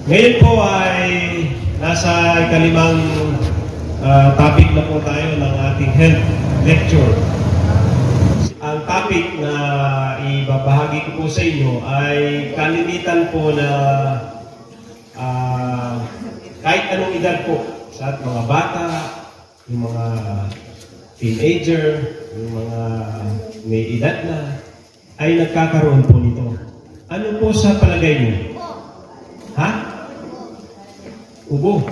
Ngayon po ay nasa ikalimang topic na po tayo ng ating health lecture. Ang topic na ibabahagi ko po sa inyo ay kalimitan po na kahit anong edad po, sa mga bata, yung mga teenager, yung mga may edad na, ay nagkakaroon po nito. Ano po sa palagay niyo? Ha? Ubo.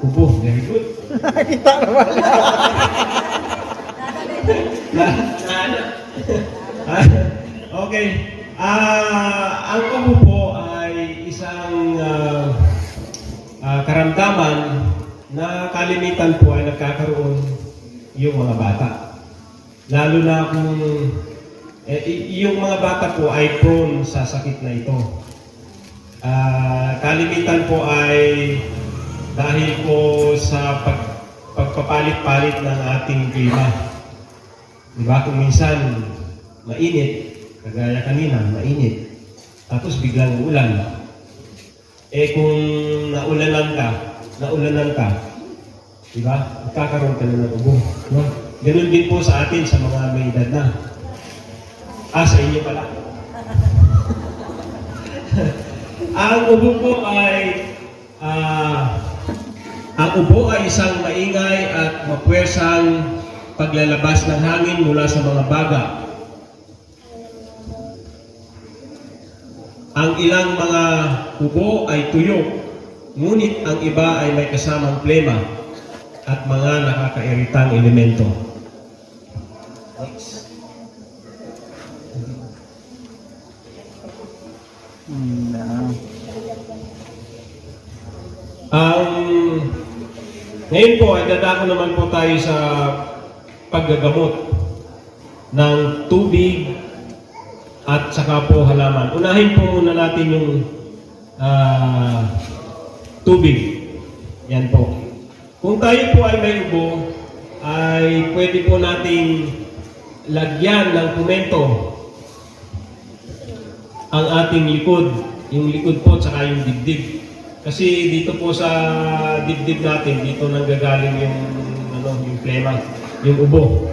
Ubo. Very good. Kita naman. Okay. Ang ubo po ay isang karamdaman na kalimitan po ay nagkakaroon yung mga bata. Lalo na kung yung mga bata po ay prone sa sakit na ito. Kalimitan po ay dahil po sa pagpapalit-palit ng ating klima. Diba? Kung minsan mainit, kagaya kanina, mainit. Tapos biglang ulan. Kung naulanan ka, diba? Magkakaroon ka na ng ubo. No? Ganun din po sa atin, sa mga may edad na. Sa inyo pala. Ang ubo po ay isang maingay at mapuwersang paglalabas ng hangin mula sa mga baga. Ang ilang mga ubo ay tuyo, ngunit ang iba ay may kasamang plema at mga nakakairitang elemento. Next. Ngayon po ay dadako naman po tayo sa paggagamot ng tubig at saka po halaman. Unahin po muna natin yung tubig. Yan po. Kung tayo po ay may ubo, ay pwede po nating lagyan ng pumento ang ating likod. Yung likod po, saka yung dibdib. Kasi dito po sa dibdib natin, dito nanggagaling yung plema, yung ubo.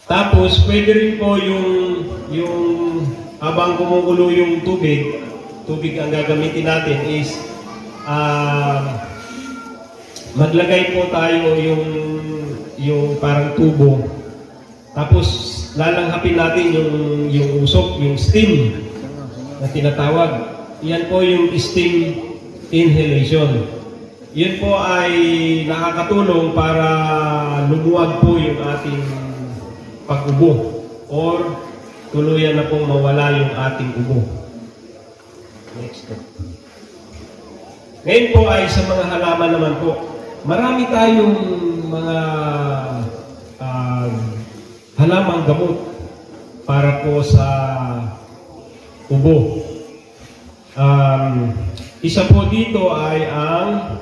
Tapos, pwede rin po yung habang kumukulo yung tubig ang gagamitin natin is maglagay po tayo yung parang tubo. Tapos, lalanghapin natin yung usok, yung steam na tinatawag. Yan po yung steam inhalation. Yun po ay nakakatulong para lumuwag po yung ating pag-ubo or tuluyan na pong mawala yung ating ubo. Next po. Ngayon po ay sa mga halaman naman po. Marami tayong mga halamang gamot para po sa ubo. Isa po dito ay ang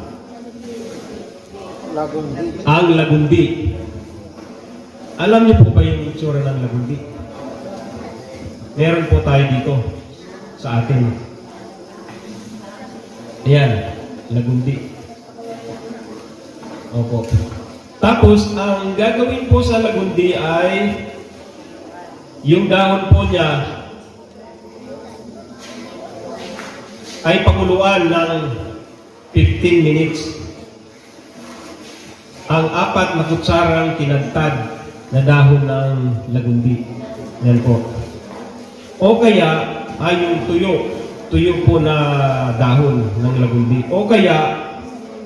lagundi. Alam niyo po ba yung itsura ng lagundi? Meron po tayo dito sa atin. Ayan, lagundi. Opo. Tapos, ang gagawin po sa lagundi ay yung dahon po niya ay pakuluan ng 15 minutes. Ang 4 na kutsarang tinadtad na dahon ng lagundi. Yan po. O kaya ay yung tuyo po na dahon ng lagundi. O kaya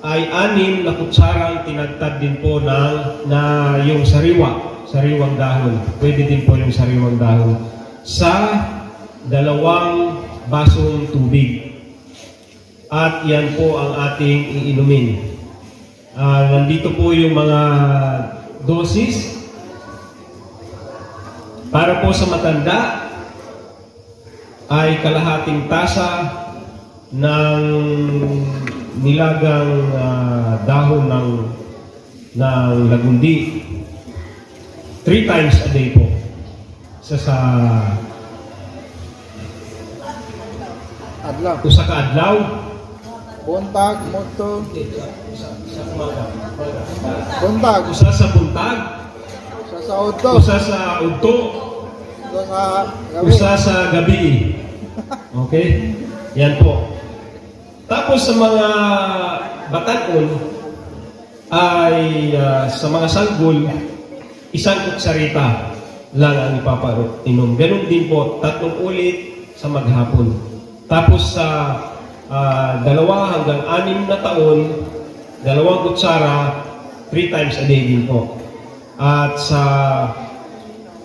ay 6 na kutsarang tinadtad din po na yung sariwang dahon. Pwede din po yung sariwang dahon sa 2 basong tubig. At yan po ang ating iinumin. Nandito po yung mga dosis. Para po sa matanda, ay kalahating tasa ng nilagang dahon ng lagundi. 3 times a day po. Adlaw. Usa ka adlaw. Buntag, moto. Sa umaga. Buntag. Usa sa buntag. Sa saudo. Usa sa udto. Ito sa gabi. Usa sa gabi. Okay? Yan po. Tapos sa mga bataon ay sa mga sanggol, isang kutsarita lang ang ipapainom. Ganun din po, 3 ulit sa maghapon. Tapos sa 2 hanggang 6 na taon, 2 kutsara, 3 times a day din po. At sa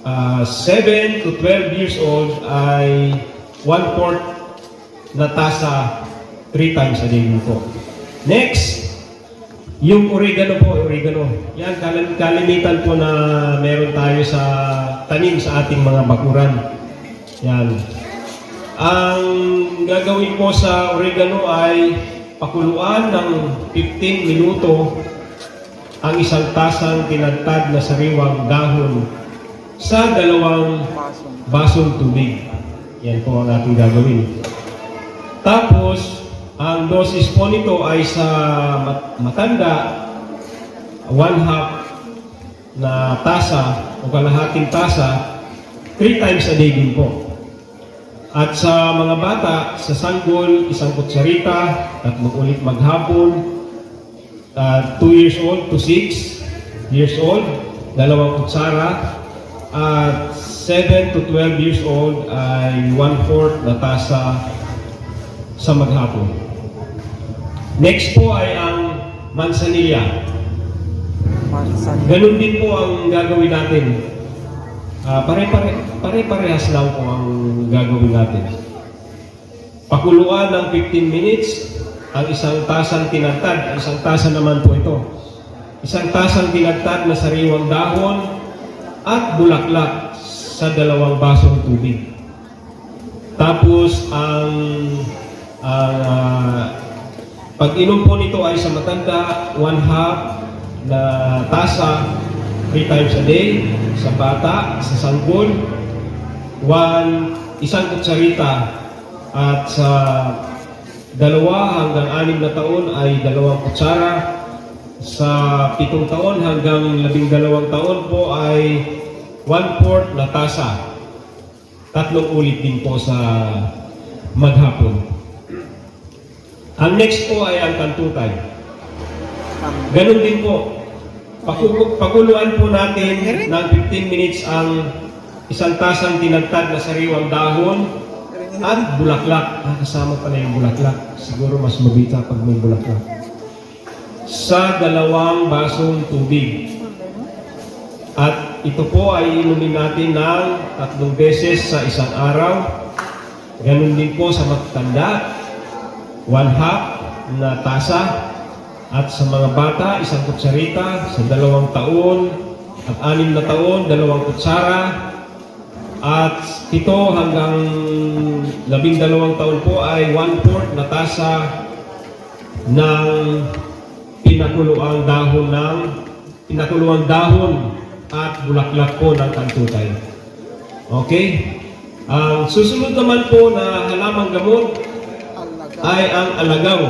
7 to 12 years old ay 1/4 na tasa 3 times a day din po. Next, yung oregano po, oregano. Yan, kalimitan po na meron tayo sa tanim sa ating mga bakuran. Yan. Ang gagawin po sa oregano ay pakuluan ng 15 minuto ang isang tasang tinadtad na sariwang dahon sa 2 basong tubig. Yan po ang ating gagawin. Tapos, ang dosis po nito ay sa matanda, 1/2 na tasa o kalahating tasa, 3 times a day din po. At sa mga bata, sa sanggol, 1 kutsarita, 3 ulit maghapon, 2 years old to 6 years old, 2 kutsara, at 7 to 12 years old ay 1/4 na tasa sa maghapon. Next po ay ang mansanilla. Ganun din po ang gagawin natin. Pare-parehas lang po ang gagawin natin. Pakuluan ng 15 minutes ang isang tasang tinagtad. Isang tasa naman po ito. Isang tasang tinagtad na sariwang dahon at bulaklak sa 2 basong tubig. Tapos pag-inom po nito ay sa matanda, 1/2 na tasa, 3 times a day. Sa bata, sa sanggol, 1 kutsarita. At sa 2 hanggang 6 na taon ay 2 kutsara. Sa 7 taon hanggang 12 taon po ay 1/4 na tasa. 3 ulit din po sa maghapon. Ang next po ay ang kantutay. Ganun din po. Pakuluan po natin ng 15 minutes ang isang tasang tinagtad na sariwang dahon at bulaklak. Kasama pala yung bulaklak. Siguro mas mabita pag may bulaklak. Sa 2 basong tubig. At ito po ay inumin natin ng 3 beses sa isang araw. Ganun din po sa matanda. 1/2 na tasa. At sa mga bata, 1 kutsarita. Sa 2 taon at 6 na taon, 2 kutsara. At 7 hanggang 12 taon po ay 1/4 na tasa ng pinakuluang dahon at bulaklak po ng kantutay. Okay? Ang susunod naman po na halamang gamot ay ang alagaw.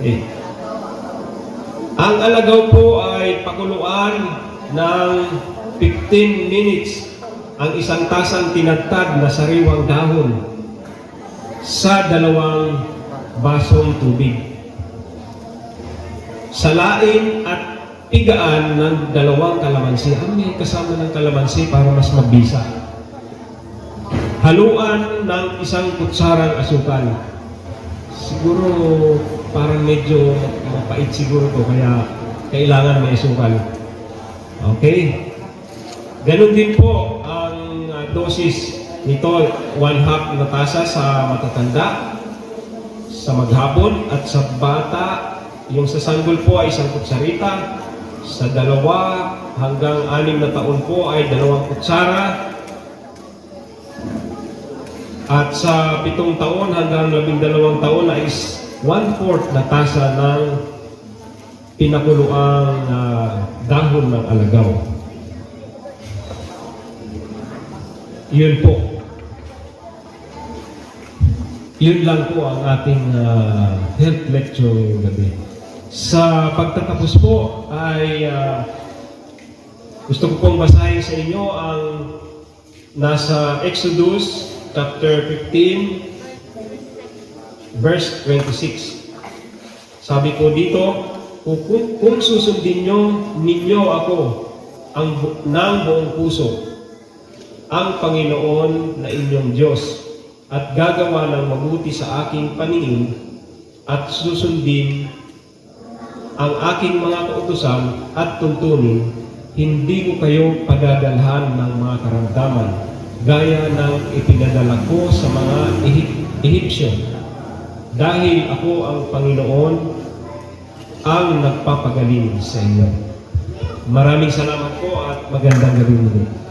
Okay. Ang alagaw po ay pakuluan ng 15 minutes ang isang tasang tinagtad na sariwang dahon sa 2 basong tubig. Salain at pigaan ng 2 kalamansi. May kasama ng kalamansi para mas mabisa. Haluan ng 1 kutsarang asukal. Siguro parang medyo mapait siguro to kaya kailangan may asukal. Okay? Ganun din po ang dosis nito, 1/2 na tasa sa matatanda, sa maghapon, at sa bata, yung sa sanggol po ay 1 kutsarita, sa 2 hanggang 6 na taon po ay 2 kutsara, at sa 7 taon hanggang 12 taon ay 1/4 na tasa ng pinakuluang dahon ng alagaw. Yun po. Yun lang po ang ating health lecture ngayong gabi. Sa pagtatapos po ay gusto ko pong basahin sa inyo ang nasa Exodus chapter 15 verse 26. Sabi ko dito, kung susundin ninyo ako ng buong puso, ang Panginoon na inyong Diyos, at gagawa ng mabuti sa aking paningin, at susundin ang aking mga kautusan at tuntunin, hindi ko kayo padadalhan ng mga karamdaman, gaya ng ipinadala ko sa mga Ehipsyo. Dahil ako ang Panginoon ang nagpapagaling sa inyo. Maraming salamat po at magandang gabi muli.